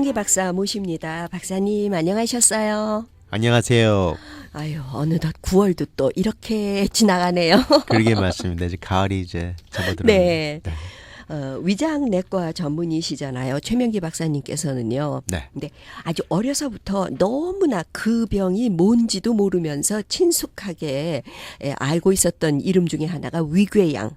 최명기 박사 모십니다. 박사님 안녕하셨어요? 안녕하세요. 아유 어느덧 9월도 또 이렇게 지나가네요. 그러게 맞습니다. 이제 가을이 이제 접어들었네요. 네. 위장내과 전문의시잖아요. 최명기 박사님께서는요. 네. 근데 아주 어려서부터 너무나 그 병이 뭔지도 모르면서 친숙하게 알고 있었던 이름 중에 하나가 위궤양.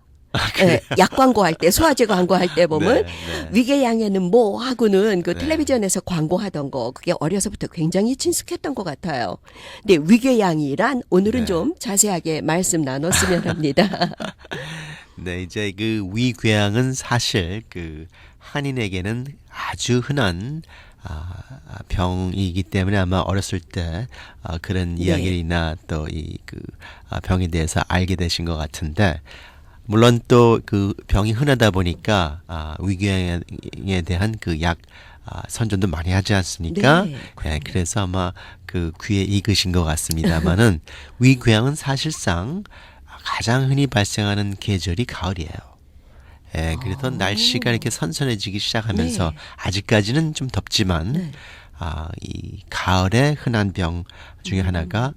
약 광고할 때, 소화제 광고할 때 보면 위궤양에는 뭐 하고는 그 텔레비전에서 광고하던 거 그게 어려서부터 굉장히 친숙했던 것 같아요. 근데 위궤양이란 오늘은 좀 자세하게 말씀 나눴으면 합니다. 네, 이제 그 위궤양은 사실 그 한인에게는 아주 흔한 병이기 때문에 아마 어렸을 때 그런 이야기나 또 이 그 병에 대해서 알게 되신 것 같은데. 물론 또 그 병이 흔하다 보니까 위궤양에 대한 그 약 선전도 많이 하지 않습니까? 네, 그래서 아마 그 귀에 익으신 것 같습니다만은 위궤양은 사실상 가장 흔히 발생하는 계절이 가을이에요. 예, 그래서 날씨가 이렇게 선선해지기 시작하면서 아직까지는 좀 덥지만 이 가을에 흔한 병 중에 하나가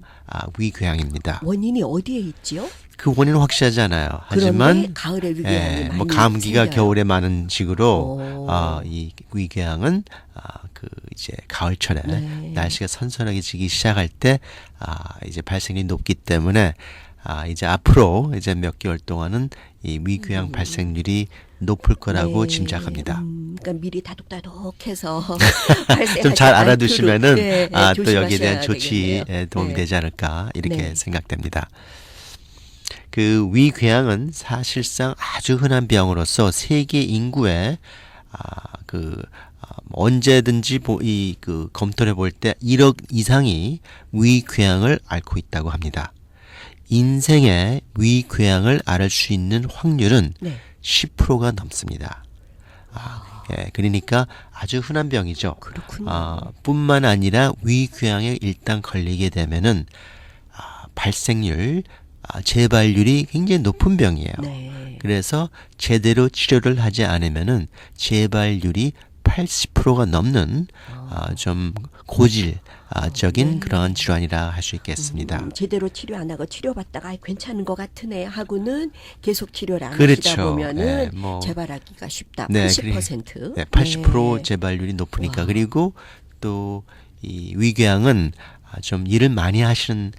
위궤양입니다. 원인이 어디에 있지요? 그 원인은 확실하지 않아요. 하지만 가을에 위궤양이 많이 뭐 감기가 생겨요. 겨울에 많은 식으로 이 위궤양은 그 이제 가을철에 날씨가 선선하게 시작할 때 이제 발생이 높기 때문에 이제 앞으로 이제 몇 개월 동안은 이 위궤양 발생률이 높을 거라고 짐작합니다. 그러니까 미리 다독다독해서 좀 잘 알아두시면은 또 여기에 대한 조심하셔야 조치에 되겠네요. 도움이 되지 않을까 이렇게 생각됩니다. 그 위궤양은 사실상 아주 흔한 병으로서 세계 인구의 언제든지 이 그 검토를 해볼 때 1억 이상이 위궤양을 앓고 있다고 합니다. 인생에 위궤양을 앓을 수 있는 확률은 10%가 넘습니다. 예, 그러니까 아주 흔한 병이죠. 그렇군요. 뿐만 아니라 위궤양에 일단 걸리게 되면은 발생률, 재발률이 굉장히 높은 병이에요. 그래서 제대로 치료를 하지 않으면은 재발률이 80%가 넘는 좀 고질적인 그런 질환이라 할 수 있겠습니다. 제대로 치료 안 하고 치료받다가 괜찮은 것 같으네 하고는 계속 치료를 안 그렇죠. 하시다 보면은 뭐, 재발하기가 쉽다. 네, 80%. 80% 재발률이 높으니까. 그리고 또 이 위궤양은 좀 일을 많이 하시는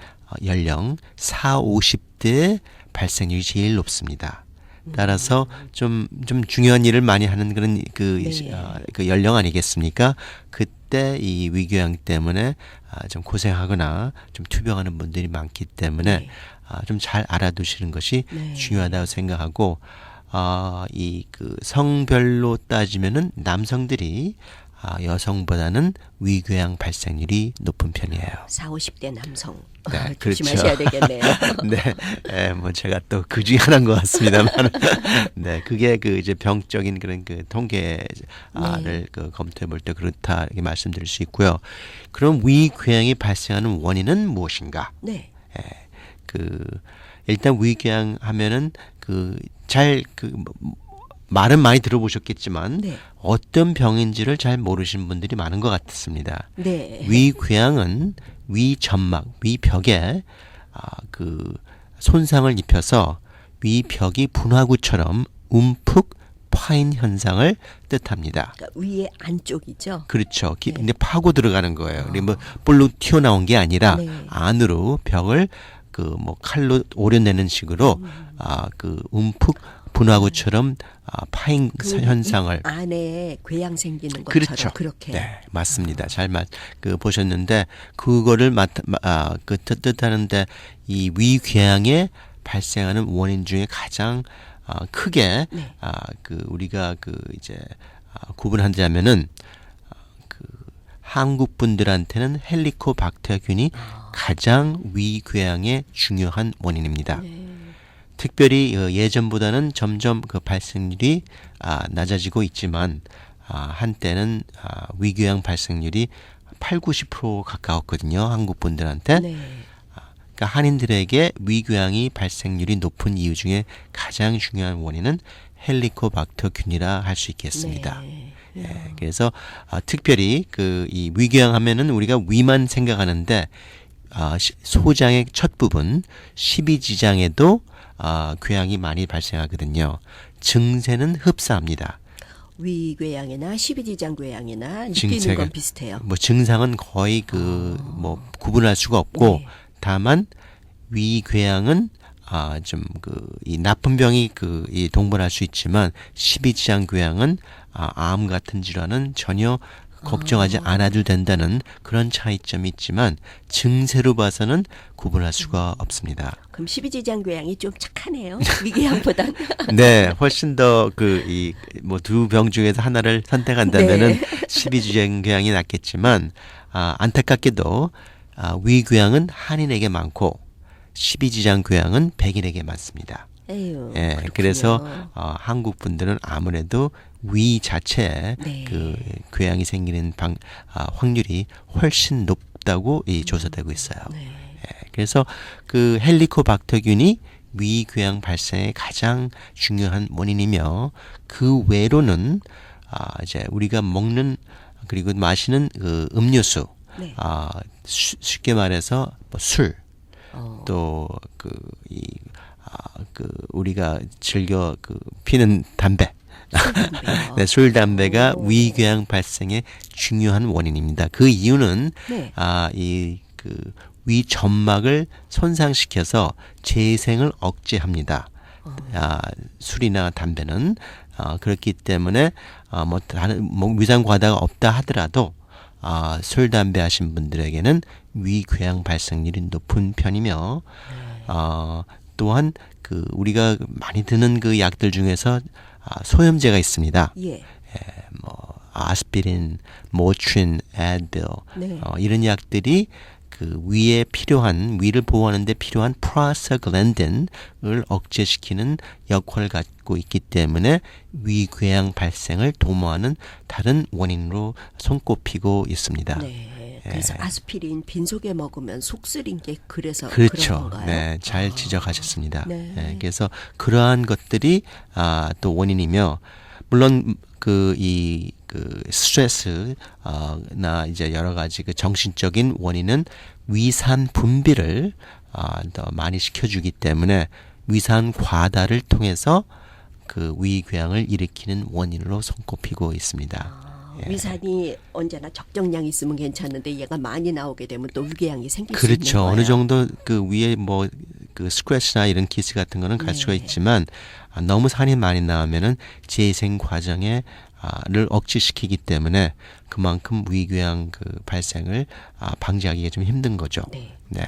연령 4, 50대 발생률이 제일 높습니다. 따라서 좀 중요한 일을 많이 하는 그런 그 연령 아니겠습니까? 그때 이 위궤양 때문에 좀 고생하거나 좀 투병하는 분들이 많기 때문에 좀 잘 알아두시는 것이 중요하다고 생각하고 이 그 성별로 따지면은 남성들이 여성보다는 위궤양 발생률이 높은 편이에요. 4, 50대 남성. 네, 조심하셔야 되겠네요. 네, 뭐 제가 또 그 중에 하나인 것 같습니다만, 네, 그게 그 이제 병적인 그런 그 통계를 그 검토해 볼 때 그렇다 이렇게 말씀드릴 수 있고요. 그럼 위궤양이 발생하는 원인은 무엇인가? 일단 위궤양 하면은 말은 많이 들어보셨겠지만 어떤 병인지를 잘 모르시는 분들이 많은 것 같습니다. 위궤양은 위점막, 위벽에 그 손상을 입혀서 위벽이 분화구처럼 움푹 파인 현상을 뜻합니다. 그러니까 위의 안쪽이죠. 그렇죠. 근데 파고 들어가는 거예요. 뭐 볼로 튀어나온 게 아니라 안으로 벽을 그 뭐 칼로 오려내는 식으로 그 움푹 분화구처럼 파인 현상을 안에 궤양 생기는 것처럼 그렇죠. 그렇게. 네, 맞습니다. 잘 보셨는데 그거를 뜻하는데 이 위궤양에 발생하는 원인 중에 가장 크게 그 우리가 그 이제 구분한다면은 그 한국 분들한테는 헬리코박터균이 가장 위궤양의 중요한 원인입니다. 특별히 예전보다는 점점 그 발생률이 낮아지고 있지만 한때는 위궤양 발생률이 8, 90% 가까웠거든요. 한국 분들한테. 그러니까 한인들에게 위궤양이 발생률이 높은 이유 중에 가장 중요한 원인은 헬리코박터균이라 할 수 있겠습니다. 네. 예, 그래서 특별히 그 이 위궤양 하면은 우리가 위만 생각하는데 소장의 첫 부분 12지장에도 궤양이 많이 발생하거든요. 증세는 흡사합니다. 위궤양이나 12지장궤양이나 느끼는 증세가 건 비슷해요. 뭐 증상은 거의 그 뭐 구분할 수가 없고 네. 다만 위궤양은 좀 이 나쁜 병이 이 동반할 수 있지만 12지장궤양은 암 같은 질환은 전혀 걱정하지 않아도 된다는 그런 차이점이 있지만 증세로 봐서는 구분할 수가 없습니다. 그럼 12지장궤양이 좀 착하네요. 위궤양보단. 네, 훨씬 더 이 뭐 두 병 중에서 하나를 선택한다면은 12지장궤양이 낫겠지만 안타깝게도 위궤양은 한인에게 많고 12지장궤양은 백인에게 많습니다. 에휴, 예, 그렇군요. 그래서 한국 분들은 아무래도 위 자체에 네. 그 궤양이 생기는 확률이 훨씬 높다고 조사되고 있어요. 네. 예, 그래서 그 헬리코박터균이 위궤양 발생의 가장 중요한 원인이며 그 외로는 이제 우리가 먹는 그리고 마시는 그 음료수, 네. 쉽게 말해서 뭐 술, 또 우리가 즐겨 피는 담배. 담배요. 네, 술, 담배가 위궤양 발생의 중요한 원인입니다. 그 이유는 네. 위 점막을 손상시켜서 재생을 억제합니다. 술이나 담배는 그렇기 때문에 뭐 다른 위장 과다가 없다 하더라도 술, 담배 하신 분들에게는 위궤양 발생률이 높은 편이며 또한 우리가 많이 드는 그 약들 중에서 소염제가 있습니다. 예. 뭐 아스피린, 모트린, 애드빌 네. 이런 약들이 그 위에 필요한 위를 보호하는 데 필요한 프로스타글랜딘을 억제시키는 역할을 갖고 있기 때문에 위궤양 발생을 도모하는 다른 원인으로 손꼽히고 있습니다. 네. 그래서 아스피린 빈속에 먹으면 속 쓰린 게 그래서 그렇죠. 그런 건가요? 네, 잘 지적하셨습니다. 네. 네, 그래서 그러한 것들이 또 원인이며 물론 스트레스 나 이제 여러 가지 정신적인 원인은 위산 분비를 더 많이 시켜주기 때문에 위산 과다를 통해서 위궤양을 일으키는 원인으로 손꼽히고 있습니다. 위산이 언제나 적정량 있으면 괜찮은데 얘가 많이 나오게 되면 또 위궤양이 생길 수 있는 그렇죠. 거예요. 어느 정도 위에 뭐 스크래치나 이런 기스 같은 거는 갈 수가 있지만 너무 산이 많이 나오면은 재생 과정에 를 억제시키기 때문에 그만큼 위궤양 발생을 방지하기가 좀 힘든 거죠. 네. 네.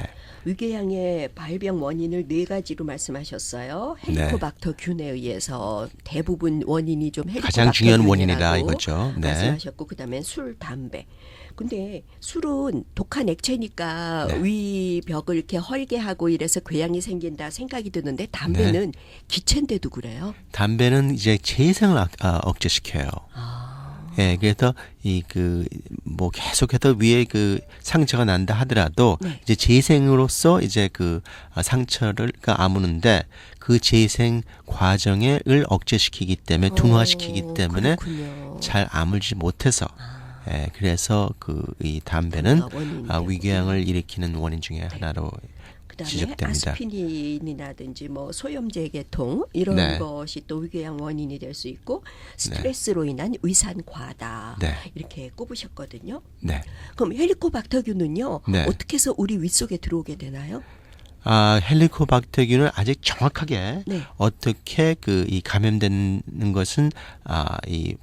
위궤양의 발병 원인을 4가지로 말씀하셨어요. 네. 헬리코박터균에 의해서 대부분 원인이 좀 가장 중요한 원인이다 헬리코박터균이라고 이거죠. 네. 말씀하셨고 그다음에 술, 담배. 근데 술은 독한 액체니까 네. 위벽을 이렇게 헐게 하고 이래서 궤양이 생긴다 생각이 드는데 담배는 기체인데도 그래요. 담배는 이제 재생을 억제시켜요. 예, 그래서 뭐 계속해서 위에 상처가 난다 하더라도 네. 이제 재생으로서 이제 상처를 아무는데 그 재생 과정을 억제시키기 때문에 둔화시키기 때문에 그렇군요. 잘 아물지 못해서 예, 그래서 이 담배는 위궤양을 일으키는 원인 중에 하나로 그다음에 지적됩니다. 아스피린이라든지 뭐 소염제 계통 이런 네. 것이 또 위궤양 원인이 될 수 있고 스트레스로 인한 위산 과다 네. 이렇게 꼽으셨거든요. 네. 그럼 헬리코박터균은요 네. 어떻게 해서 우리 위 속에 들어오게 되나요? 헬리코박터균은 아직 정확하게 네. 어떻게 이 감염되는 것은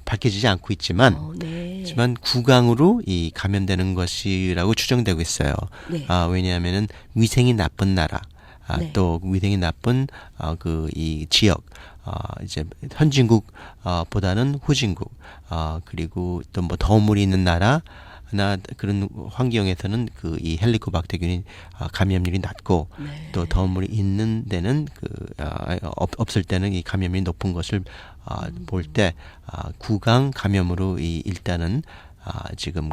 밝혀지지 않고 있지만 네. 하지만 구강으로 이 감염되는 것이라고 추정되고 있어요. 네. 왜냐하면은 위생이 나쁜 나라, 네. 또 위생이 나쁜 이 지역, 이제 선진국 보다는 후진국, 그리고 또 뭐 더운 물이 있는 나라. 나 그런 환경에서는 이 헬리코박터균이 감염률이 낮고 네. 또 더운 물이 있는 데는 없을 때는 이 감염이 높은 것을 볼 때 구강 감염으로 일단은 지금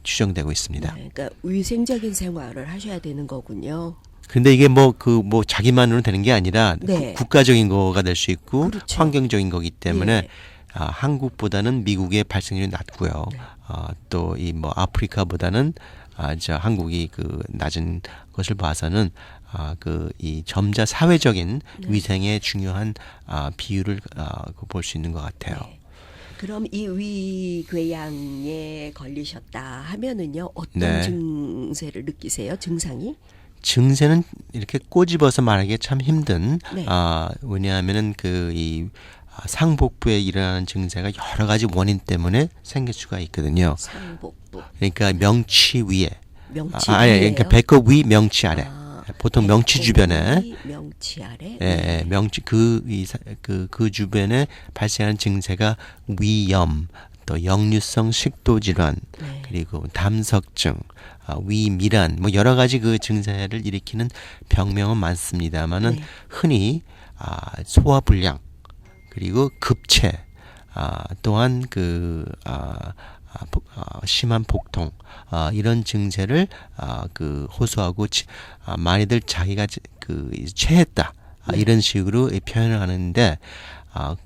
추정되고 있습니다. 네, 그러니까 위생적인 생활을 하셔야 되는 거군요. 근데 이게 뭐 자기만으로 되는 게 아니라 네. 국가적인 거가 될 수 있고 그렇죠. 환경적인 거기 때문에 예. 한국보다는 미국의 발생률이 낮고요. 네. 또 이 뭐 아프리카보다는 한국이 그 낮은 것을 봐서는 그 이 점자 사회적인 네. 위생의 중요한 비율을 볼 수 있는 것 같아요. 네. 그럼 이 위궤양에 걸리셨다 하면은요 어떤 네. 증세를 느끼세요? 증상이? 증세는 이렇게 꼬집어서 말하기 참 힘든. 네. 왜냐하면은 그 이 상복부에 일어나는 증세가 여러 가지 원인 때문에 생길 수가 있거든요. 상복부, 그러니까 명치 위에, 명치 아니, 위에요? 그러니까 배꼽 위, 명치 아래. 보통 명치 배꼽 주변에, 위, 명치 아래. 예, 명치 그 주변에 발생하는 증세가 위염, 또 역류성 식도 질환, 네. 그리고 담석증, 위밀환, 뭐 여러 가지 그 증세를 일으키는 병명은 많습니다만은 네. 흔히 소화불량, 그리고 급체, 또한 심한 복통, 이런 증세를 호소하고 많이들 자기가 체했다, 네. 이런 식으로 표현을 하는데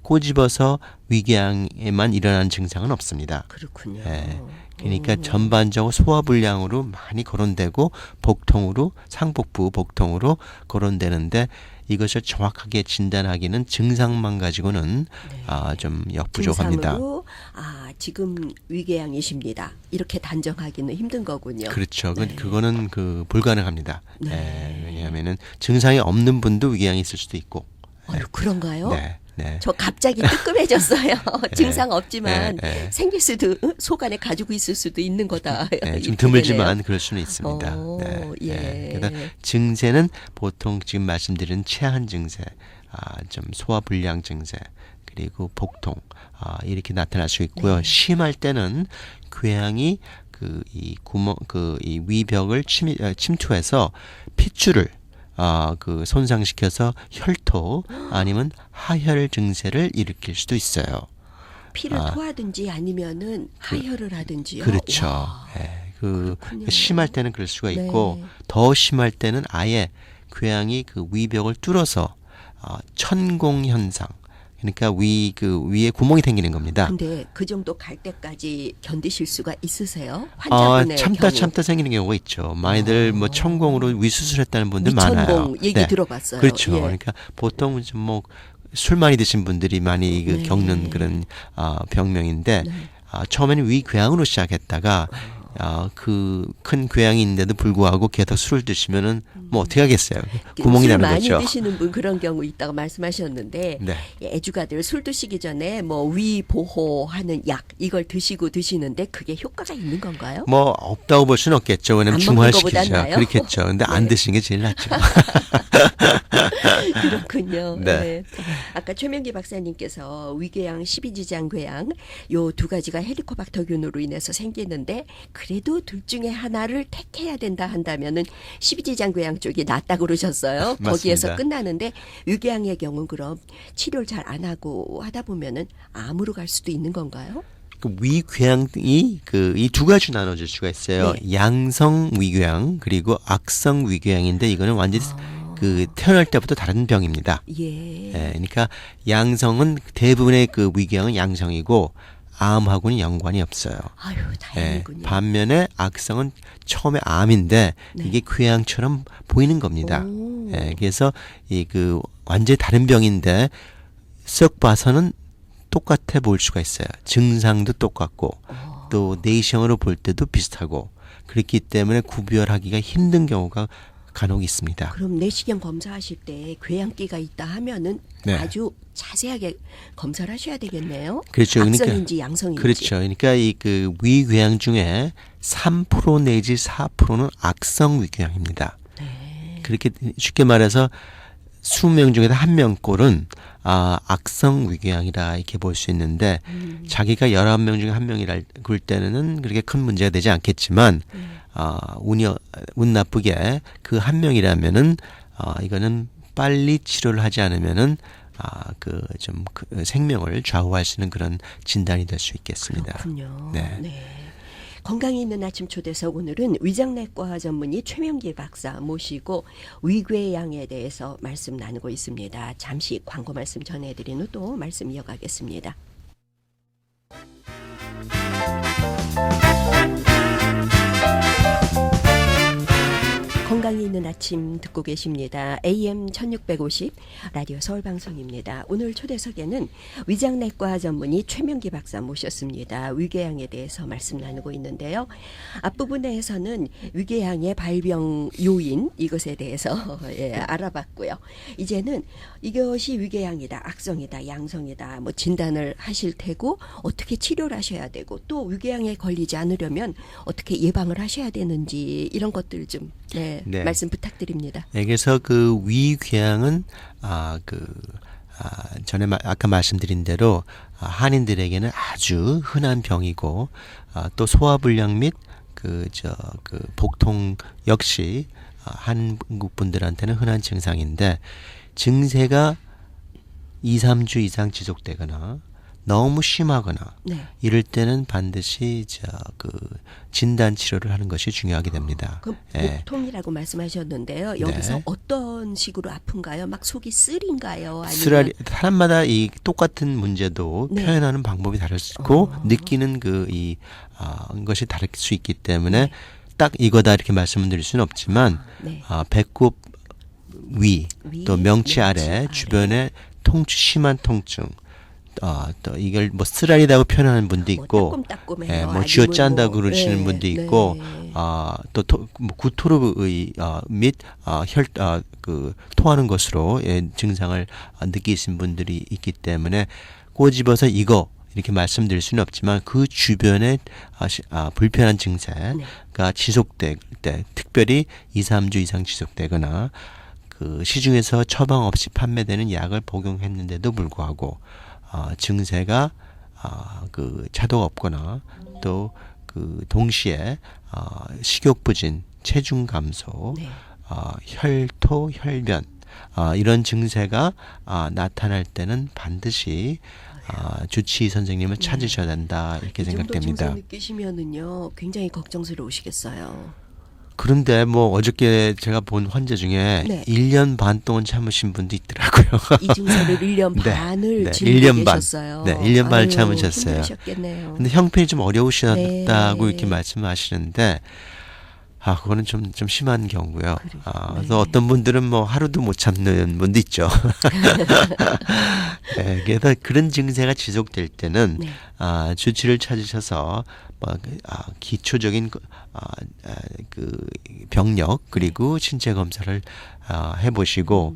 꼬집어서 위궤양에만 일어나는 증상은 없습니다. 그렇군요. 예. 그러니까 전반적으로 소화불량으로 많이 거론되고 복통으로 상복부 복통으로 거론되는데 이것을 정확하게 진단하기는 증상만 가지고는 좀 역부족합니다. 증상으로 지금 위궤양이십니다. 이렇게 단정하기는 힘든 거군요. 그렇죠. 네. 그거는 불가능합니다. 네. 예, 왜냐하면은 증상이 없는 분도 위궤양이 있을 수도 있고. 그런가요? 네. 네. 저 갑자기 뜨끔해졌어요. 증상 없지만 예. 생길 수도 속 안에 가지고 있을 수도 있는 거다. 네, 좀 이렇게 드물지만 되네요. 그럴 수는 있습니다. 예. 그래서 증세는 보통 지금 말씀드린 체한 증세, 좀 소화불량 증세, 그리고 복통, 이렇게 나타날 수 있고요. 네. 심할 때는 궤양이 이 위벽을 침투해서 핏줄을 손상시켜서 혈토 아니면 하혈 증세를 일으킬 수도 있어요. 피를 토하든지 아니면은 하혈을 하든지요. 그렇죠. 와, 예, 그렇군요. 심할 때는 그럴 수가 네. 있고 더 심할 때는 아예 궤양이 그 위벽을 뚫어서 천공 현상. 그러니까 위에 구멍이 생기는 겁니다. 근데 그 정도 갈 때까지 견디실 수가 있으세요? 환자분의 참다 경우. 생기는 경우가 있죠. 많이들 뭐 천공으로 위수술했다는 분들 많아요. 위천공 얘기 들어봤어요. 그렇죠. 예. 그러니까 보통 좀 술 많이 드신 분들이 많이 네. 겪는 그런 병명인데 네. 처음에는 위궤양으로 시작했다가 그 큰 궤양이 있는데도 불구하고 계속 술을 드시면은 뭐 어떻게 하겠어요? 구멍이 술 나는 많이 거죠. 드시는 분 그런 경우 있다고 말씀하셨는데 네. 애주가들 술 드시기 전에 뭐 위 보호하는 약 이걸 드시는데 그게 효과가 있는 건가요? 뭐 없다고 볼 수는 없겠죠. 왜냐면 안 먹는 중화시키죠. 거보단 나아요? 그렇겠죠. 근데 안 네. 드시는 게 제일 낫죠. 그렇군요. 네. 네. 아까 최명기 박사님께서 위궤양, 십이지장궤양 요 두 가지가 헬리코박터균으로 인해서 생기는데 그래도 둘 중에 하나를 택해야 된다 한다면은 십이지장궤양 쪽이 낫다고 그러셨어요. 거기에서 맞습니다. 끝나는데 위궤양의 경우는 그럼 치료를 잘 안 하고 하다 보면은 암으로 갈 수도 있는 건가요? 그 위궤양이 이 두 가지 나눠질 수가 있어요. 네. 양성 위궤양 그리고 악성 위궤양인데 이거는 완전히 태어날 때부터 다른 병입니다. 예. 예, 그러니까 양성은 대부분의 위궤양은 양성이고 암하고는 연관이 없어요. 아유, 예, 다행이군요. 반면에 악성은 처음에 암인데 네. 이게 궤양처럼 보이는 겁니다. 오. 예, 그래서 완전히 다른 병인데 쓱 봐서는 똑같아 보일 수가 있어요. 증상도 똑같고 또 내시경으로 볼 때도 비슷하고 그렇기 때문에 구별하기가 힘든 경우가 간혹 있습니다. 그럼 내시경 검사하실 때 궤양기가 있다 하면은 네. 아주 자세하게 검사를 하셔야 되겠네요. 그렇죠. 악성인지 양성인지. 그렇죠. 그러니까 위궤양 중에 3% 내지 4%는 악성 위궤양입니다. 네. 그렇게 쉽게 말해서 20명 중에 한 명꼴은 악성 위궤양이라 이렇게 볼 수 있는데 자기가 19명 중에 한 명이라 그럴 때는 그렇게 큰 문제가 되지 않겠지만 운 나쁘게 그 한 명이라면은 이거는 빨리 치료를 하지 않으면은 생명을 좌우할 수 있는 그런 진단이 될 수 있겠습니다. 그렇군요. 네. 네. 건강이 있는 아침 초대석 오늘은 위장내과 전문의 최명길 박사 모시고 위궤양에 대해서 말씀 나누고 있습니다. 잠시 광고 말씀 전해드린 후 또 말씀 이어가겠습니다. 건강이 있는 아침 듣고 계십니다. AM 1650 라디오 서울방송입니다. 오늘 초대석에는 위장내과 전문의 최명기 박사 모셨습니다. 위궤양에 대해서 말씀 나누고 있는데요. 앞부분에서는 위궤양의 발병 요인 이것에 대해서 알아봤고요. 이제는 이것이 위궤양이다, 악성이다, 양성이다 뭐 진단을 하실 테고 어떻게 치료를 하셔야 되고 또 위궤양에 걸리지 않으려면 어떻게 예방을 하셔야 되는지 이런 것들 좀 네. 말씀 부탁드립니다. 그래서 그 위궤양은 전에 아까 말씀드린 대로 한인들에게는 아주 흔한 병이고 또 소화불량 및 복통 역시 한국 분들한테는 흔한 증상인데 증세가 2, 3주 이상 지속되거나 너무 심하거나 이럴 때는 반드시 진단 치료를 하는 것이 중요하게 됩니다. 그럼 복통이라고 말씀하셨는데요. 여기서 어떤 식으로 아픈가요? 막 속이 쓰린가요? 아니면 사람마다 이 똑같은 문제도 표현하는 방법이 다를 수 있고 느끼는 것이 다를 수 있기 때문에 딱 이거다 이렇게 말씀을 드릴 수는 없지만 배꼽 위, 또 명치 아래 주변에 심한 통증 또 이걸 뭐 쓰라리다고 표현하는 분도 있고, 뭐 쥐어짠다고 그러시는 분도 있고, 또 구토르의 및 토하는 것으로 증상을 느끼신 분들이 있기 때문에 꼬집어서 이거 이렇게 말씀드릴 수는 없지만 그 주변에 불편한 증세가 지속될 때, 특별히 2, 3주 이상 지속되거나 그 시중에서 처방 없이 판매되는 약을 복용했는데도 불구하고 증세가 차도가 없거나 또 동시에 식욕부진, 체중 감소, 혈토, 혈변 이런 증세가 나타날 때는 반드시 주치의 선생님을 찾으셔야 된다 이렇게 생각됩니다. 이 정도 증상 느끼시면은요 굉장히 걱정스러우시겠어요. 그런데 뭐 어저께 제가 본 환자 중에 1년 반 동안 참으신 분도 있더라고요. 이 증세를 1년 반을 지니고 1년 계셨어요. 1년 반을 참으셨어요. 힘드셨겠네요. 근데 형편이 좀 어려우셨다고 이렇게 말씀하시는데 그거는 좀 심한 경우고요. 그래서 어떤 분들은 뭐 하루도 못 참는 분도 있죠. 그래서 그런 증세가 지속될 때는 주치를 찾으셔서 기초적인 병력 그리고 신체 검사를 해보시고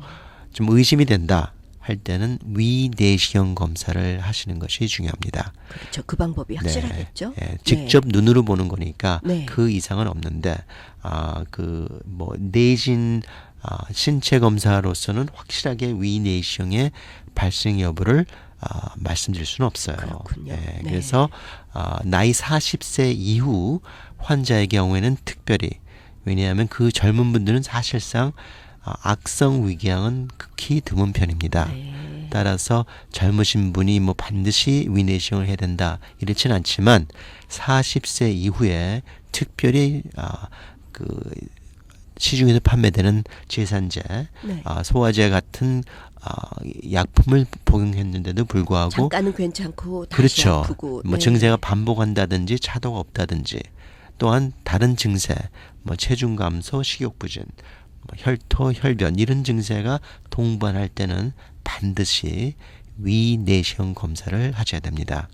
좀 의심이 된다 할 때는 위내시경 검사를 하시는 것이 중요합니다. 그렇죠. 그 방법이 확실하겠죠. 직접 눈으로 보는 거니까 그 이상은 없는데 내신 신체 검사로서는 확실하게 위내시경의 발생 여부를 말씀드릴 수는 없어요. 그렇군요. 그래서 나이 40세 이후 환자의 경우에는 특별히 왜냐하면 그 젊은 분들은 사실상 악성 위궤양은 극히 드문 편입니다. 따라서 젊으신 분이 뭐 반드시 위내시경을 해야 된다 이렇지는 않지만 40세 이후에 특별히 시중에서 판매되는 제산제, 소화제 같은 약품을 복용했는데도 불구하고 잠깐은 괜찮고 다시 그렇죠. 아프고 뭐 증세가 반복한다든지 차도가 없다든지 또한 다른 증세, 뭐 체중 감소, 식욕부진, 혈토, 혈변 이런 증세가 동반할 때는 반드시 위내시경 검사를 하셔야 됩니다.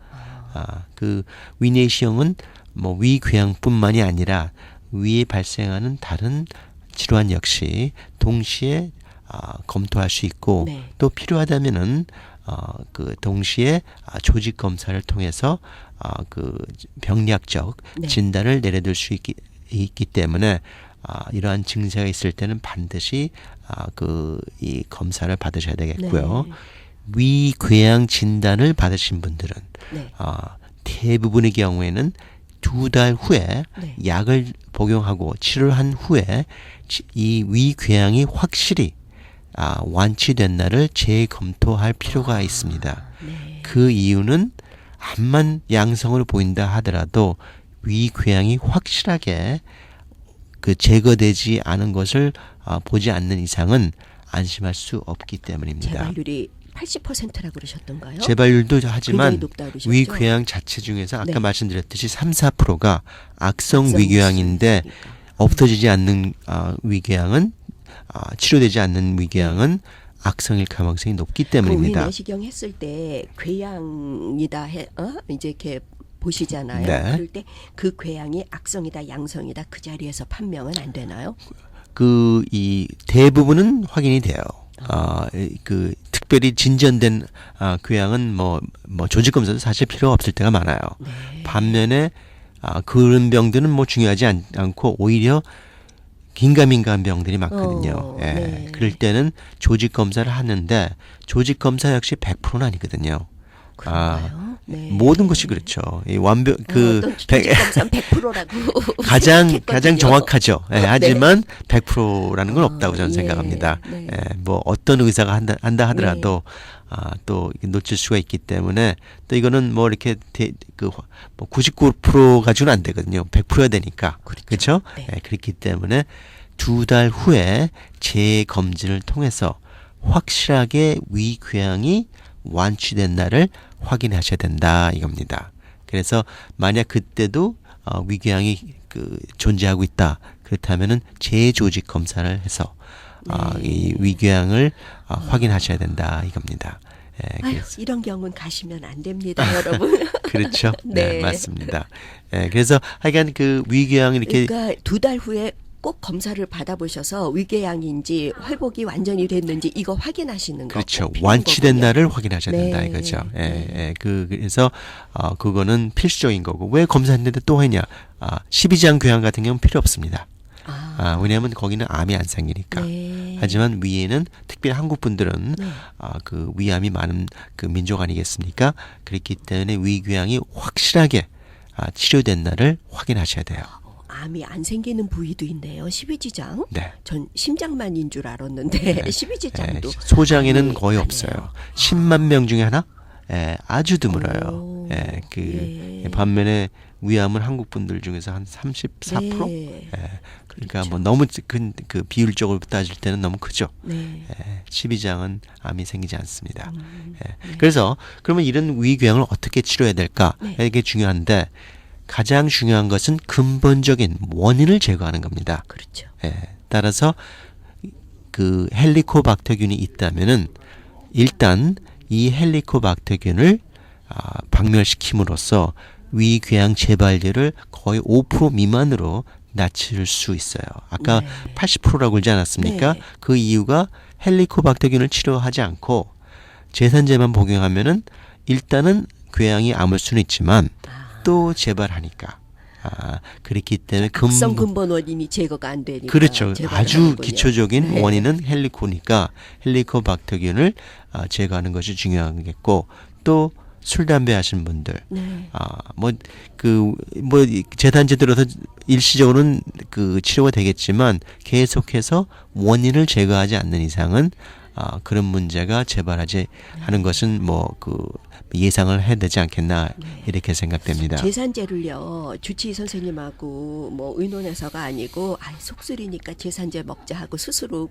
그 위내시경은 뭐 위궤양뿐만이 아니라 위에 발생하는 다른 질환 역시 동시에 검토할 수 있고 또 필요하다면은 동시에 조직 검사를 통해서 병리학적 진단을 내려둘 수 있기 때문에 이러한 증세가 있을 때는 반드시 이 검사를 받으셔야 되겠고요. 위궤양 진단을 받으신 분들은 대부분의 경우에는 2달 후에 약을 복용하고 치료를 한 후에 이 위궤양이 확실히 완치된 날을 재검토할 필요가 있습니다. 그 이유는 암만 양성으로 보인다 하더라도 위궤양이 확실하게 그 제거되지 않은 것을 보지 않는 이상은 안심할 수 없기 때문입니다. 재발률이 80%라고 그러셨던가요? 재발률도 하지만 굉장히 높다고 그러셨죠? 위궤양 자체 중에서 아까 네. 말씀드렸듯이 3-4%가 악성 악성 위궤양인데 위궤양이니까. 없어지지 않는 위궤양은 치료되지 않는 위궤양은 악성일 가능성이 높기 우리 때문입니다. 내시경 했을 때 궤양이다 이제 이렇게 보시잖아요. 네. 그럴 때 그 궤양이 악성이다 양성이다 그 자리에서 판명은 안 되나요? 이 대부분은 확인이 돼요. 그 특별히 진전된 궤양은 뭐 조직 검사도 사실 필요 없을 때가 많아요. 네. 반면에 그런 병들은 뭐 중요하지 않고 오히려 긴가민가한 병들이 많거든요. 예. 네. 그럴 때는 조직 검사를 하는데 조직 검사 역시 100%는 아니거든요. 그런가요? 네. 모든 것이 그렇죠. 이 완벽 어떤 조직 검사는 100%라고 가장 정확하죠. 예, 하지만 100%라는 건 없다고 저는 예, 생각합니다. 네. 예, 뭐 어떤 의사가 한다 하더라도 또 놓칠 수가 있기 때문에 또 이거는 뭐 이렇게 뭐 99% 가지고는 안 되거든요. 100%야 되니까. 그렇죠? 네. 예, 그렇기 때문에 2달 후에 재검진을 통해서 확실하게 위궤양이 완치된 날을 확인하셔야 된다 이겁니다. 그래서 만약 그때도 위궤양이 존재하고 있다 그렇다면은 재조직 검사를 해서 이 위궤양을 확인하셔야 된다 이겁니다. 예, 아유, 이런 경우는 가시면 안 됩니다, 여러분. 그렇죠. 네, 네. 맞습니다. 예, 그래서 하여간 그 위궤양 이렇게 그러니까 2달 후에 꼭 검사를 받아보셔서 위궤양인지 회복이 완전히 됐는지 이거 확인하시는 거. 그렇죠. 꼭 필요한 완치된 거군요. 날을 확인하셔야 된다 네. 이거죠. 예, 네. 예. 그래서 그거는 필수적인 거고 왜 검사했는데 또 했냐? 12장 궤양 같은 경우는 필요 없습니다. 왜냐하면 거기는 암이 안 생기니까. 네. 하지만 위에는 특별히 한국 분들은 네. 그 위암이 많은 그 민족 아니겠습니까? 그렇기 때문에 위궤양이 확실하게 치료된 날을 확인하셔야 돼요. 암이 안 생기는 부위도 있네요. 십이지장. 네. 전 심장만인 줄 알았는데 십이지장도 소장에는 암이 거의 아니에요. 없어요. 10만 명 중에 하나? 예, 아주 드물어요. 오, 예, 예. 반면에 위암은 한국 분들 중에서 한 34%? 네. 예, 그러니까 그렇죠. 뭐 너무 큰 그 비율적으로 따질 때는 너무 크죠. 네. 예, 12장은 암이 생기지 않습니다. 예, 네. 그래서 그러면 이런 위궤양을 어떻게 치료해야 될까? 네. 이게 중요한데 가장 중요한 것은 근본적인 원인을 제거하는 겁니다. 그렇죠. 예, 따라서 그 헬리코박터균이 있다면은 일단 이 헬리코박터균을 박멸시킴으로써 위궤양 재발률을 거의 5% 미만으로 낮출 수 있어요. 아까 네. 80%라고 그러지 않았습니까? 네. 그 이유가 헬리코박터균을 치료하지 않고 제산제만 복용하면은 일단은 궤양이 아물 수는 있지만 또 재발하니까. 그렇기 때문에 악성 근본 원인이 제거가 안 되니까 그렇죠. 재발을 아주 하는군요. 기초적인 네. 원인은 헬리코니까 헬리코박터균을 제거하는 것이 중요하겠고 또 술 담배 하시는 분들 네. 재단제 들어서 일시적으로는 그 치료가 되겠지만 계속해서 원인을 제거하지 않는 이상은 그런 문제가 재발하지 하는 것은 예상을 해야 되지 않겠나 이렇게 생각됩니다. 제산제를요 주치의 선생님하고 의논해서가 아니고 속쓰리니까 제산제 먹자 하고 스스로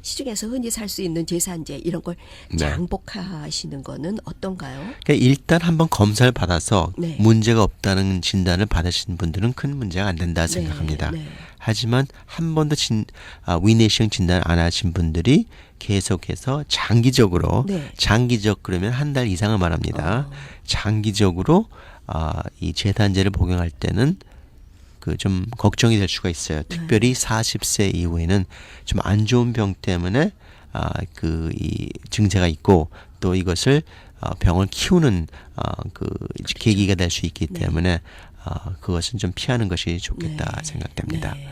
시중에서 흔히 살 수 있는 제산제 이런 걸 네. 장복하시는 거는 어떤가요? 그러니까 일단 한번 검사를 받아서 네. 문제가 없다는 진단을 받으신 분들은 큰 문제가 안 된다 생각합니다. 네. 하지만 한 번도 위내시경 진단 안 하신 분들이 계속해서 장기적으로 네. 장기적 그러면 한 달 이상을 말합니다. 장기적으로 이 제산제를 복용할 때는 좀 걱정이 될 수가 있어요. 특별히 40세 이후에는 좀 안 좋은 병 때문에 이 증세가 있고 또 이것을 병을 키우는 그렇죠. 계기가 될 수 있기 네. 때문에 그것은 좀 피하는 것이 좋겠다 생각됩니다. 네.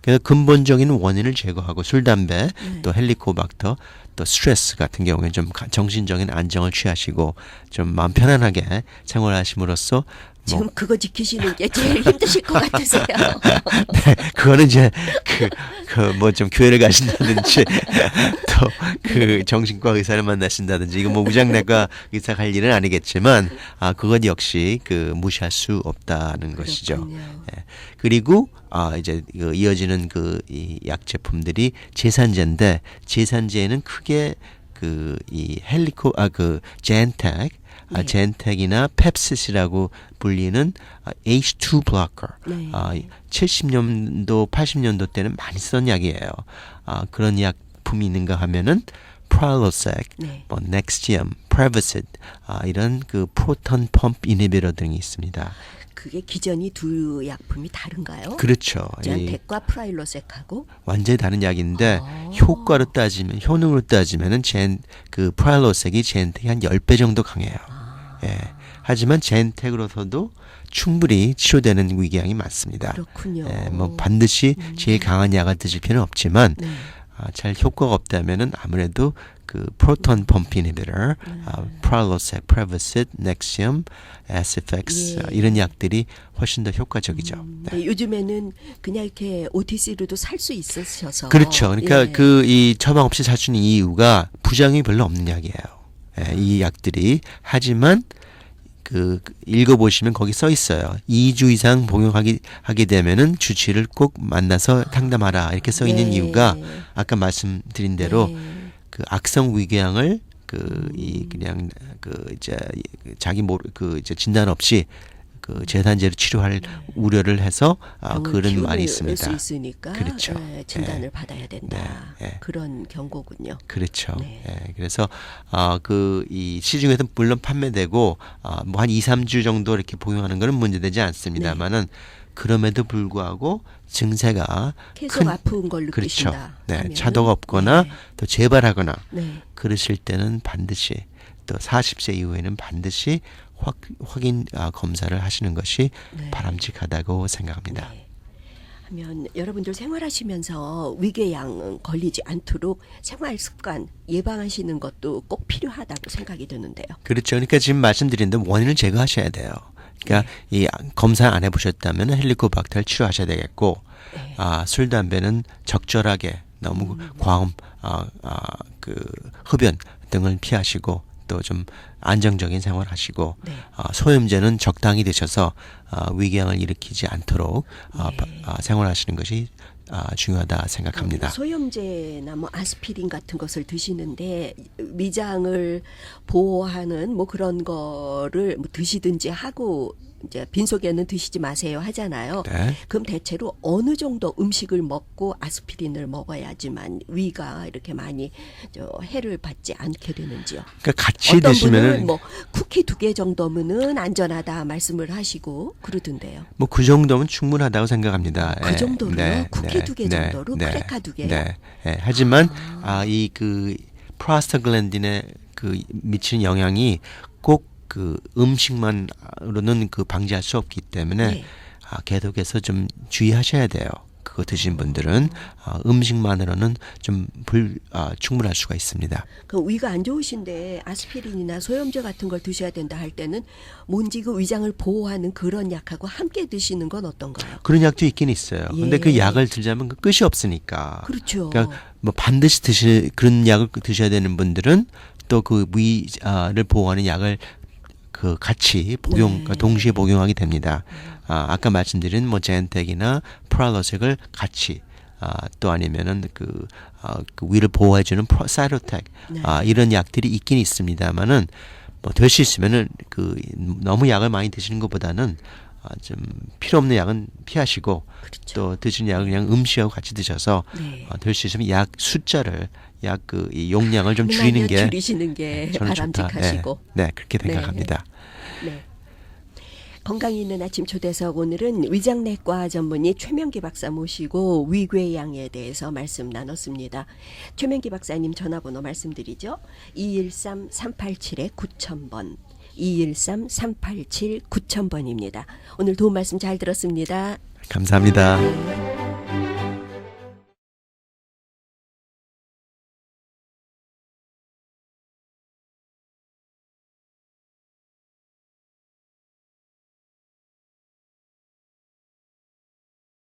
그래서 근본적인 원인을 제거하고 술, 담배, 또 헬리코박터, 또 스트레스 같은 경우에 좀 정신적인 안정을 취하시고 좀 마음 편안하게 생활하심으로써 지금 그거 지키시는 게 제일 힘드실 것 같으세요. 네, 그거는 이제 뭐 좀 교회를 가신다든지 또 그 정신과 의사를 만나신다든지 이거 뭐 우장내과 의사 갈 일은 아니겠지만 그것 역시 그 무시할 수 없다는 것이죠. 그렇군요. 예. 그리고 이제 이어지는 그 이 약 제품들이 제산제인데 제산제에는 크게 그 이 그 젠텍 네. 젠텍이나 펩시스라고 불리는 H2 블로커. 네. 70년도, 80년도 때는 많이 쓰던 약이에요. 그런 약품이 있는가 하면은 프랄로섹, 네. 뭐 넥시엄, 프레비시드 이런 그 프로톤 펌프 이니비터 등이 있습니다. 그게 기존이 두 약품이 다른가요? 그렇죠. 젠텍과 프라일로섹하고 완전히 다른 약인데 효과로 따지면 효능으로 따지면은 그 프랄로섹이 젠텍이 한 10배 정도 강해요. 예. 하지만 젠텍으로서도 충분히 치료되는 위궤양이 많습니다. 그렇군요. 예, 뭐 반드시 제일 강한 약을 드실 필요는 없지만 네. 잘 효과가 없다면은 아무래도 그 프로톤 펌프 이니비터, 프랄로섹, 프레비시드, 넥시엄, 에스펙스 예. 이런 약들이 훨씬 더 효과적이죠. 네. 네, 요즘에는 그냥 이렇게 OTC로도 살 수 있으셔서 그렇죠. 그러니까 예. 그 이 처방 없이 살 수 있는 이유가 부작용이 별로 없는 약이에요. 예, 이 약들이 하지만 그 읽어보시면 거기 써 있어요. 2주 이상 복용하게 되면은 주치의를 꼭 만나서 상담하라 이렇게 써 있는 네. 이유가 아까 말씀드린 대로 네. 그 악성 위궤양을 그냥 이제 자기 이제 진단 없이 그 제산제로 치료할 우려를 해서 그런 말이 있습니다. 수 있으니까 그렇죠. 네, 진단을 받아야 된다. 네. 그런 경고군요. 그렇죠. 네. 예, 그래서 이 시중에서 물론 판매되고 뭐 한 2, 3주 정도 이렇게 복용하는 거는 문제되지 않습니다만은 그럼에도 불구하고 증세가 계속 아픈 걸 그렇죠. 느끼신다. 네, 하면은, 차도가 없거나 네. 또 재발하거나 네. 그러실 때는 반드시 또 40세 이후에는 반드시 확인 검사를 하시는 것이 네. 바람직하다고 생각합니다. 네. 하면 여러분들 생활하시면서 위궤양 걸리지 않도록 생활 습관 예방하시는 것도 꼭 필요하다고 생각이 드는데요. 그렇죠. 그러니까 지금 말씀드린 대로 원인을 제거하셔야 돼요. 그러니까 이 검사 안 해보셨다면 헬리코박터를 치료하셔야 되겠고, 네. 술 담배는 적절하게 너무 과음, 그 흡연 등을 피하시고 또 좀 안정적인 생활하시고 네. 소염제는 적당히 드셔서 위궤양을 일으키지 않도록 생활하시는 것이 중요하다 생각합니다. 소염제나 뭐 아스피린 같은 것을 드시는데 위장을 보호하는 뭐 그런 거를 뭐 드시든지 하고 이제 빈속에는 드시지 마세요 하잖아요. 네. 그럼 대체로 어느 정도 음식을 먹고 아스피린을 먹어야지만 위가 이렇게 많이 해를 받지 않게 되는지요. 그러니까 같이 어떤 드시면은 분은 뭐 쿠키 2개 정도면은 안전하다 말씀을 하시고 그러던데요. 뭐 그 정도면 충분하다고 생각합니다. 그 정도로요? 네, 쿠키 2개 정도로? 크래커 2개요? 네. 하지만 이 그 프로스타글랜딘에 그 미치는 영향이 꼭 그 음식만으로는 그 방지할 수 없기 때문에 네. 계속해서 좀 주의하셔야 돼요. 그거 드신 분들은 음식만으로는 좀 충분할 수가 있습니다. 그 위가 안 좋으신데 아스피린이나 소염제 같은 걸 드셔야 된다 할 때는 뭔지 그 위장을 보호하는 그런 약하고 함께 드시는 건 어떤가요? 그런 약도 있긴 있어요. 근데 예. 그 약을 들자면 그 끝이 없으니까. 그렇죠. 그러니까 뭐 반드시 그런 약을 드셔야 되는 분들은 또 그 위를 보호하는 약을 그 같이 네. 동시에 복용하게 됩니다. 아까 말씀드린 뭐 젠텍이나 프랄로섹을 같이 또 아니면은 그 위를 보호해주는 사이로텍 네. 이런 약들이 있긴 있습니다만은 뭐 될 수 있으면은 그 너무 약을 많이 드시는 것보다는 좀 필요 없는 약은 피하시고 그렇죠. 또 드시는 약을 그냥 음식하고 같이 드셔서 네. 될 수 있으면 약 숫자를 이 용량을 좀 줄이는 게 줄이시는 게 저는 좋다. 바람직하시고. 네, 그렇게 생각합니다. 네. 건강이 있는 아침 초대석 오늘은 위장내과 전문의 최명기 박사 모시고 위궤양에 대해서 말씀 나눴습니다. 최명기 박사님 전화번호 말씀드리죠. 213-387-9000번 213-387-9000번입니다. 오늘 도움 말씀 잘 들었습니다. 감사합니다.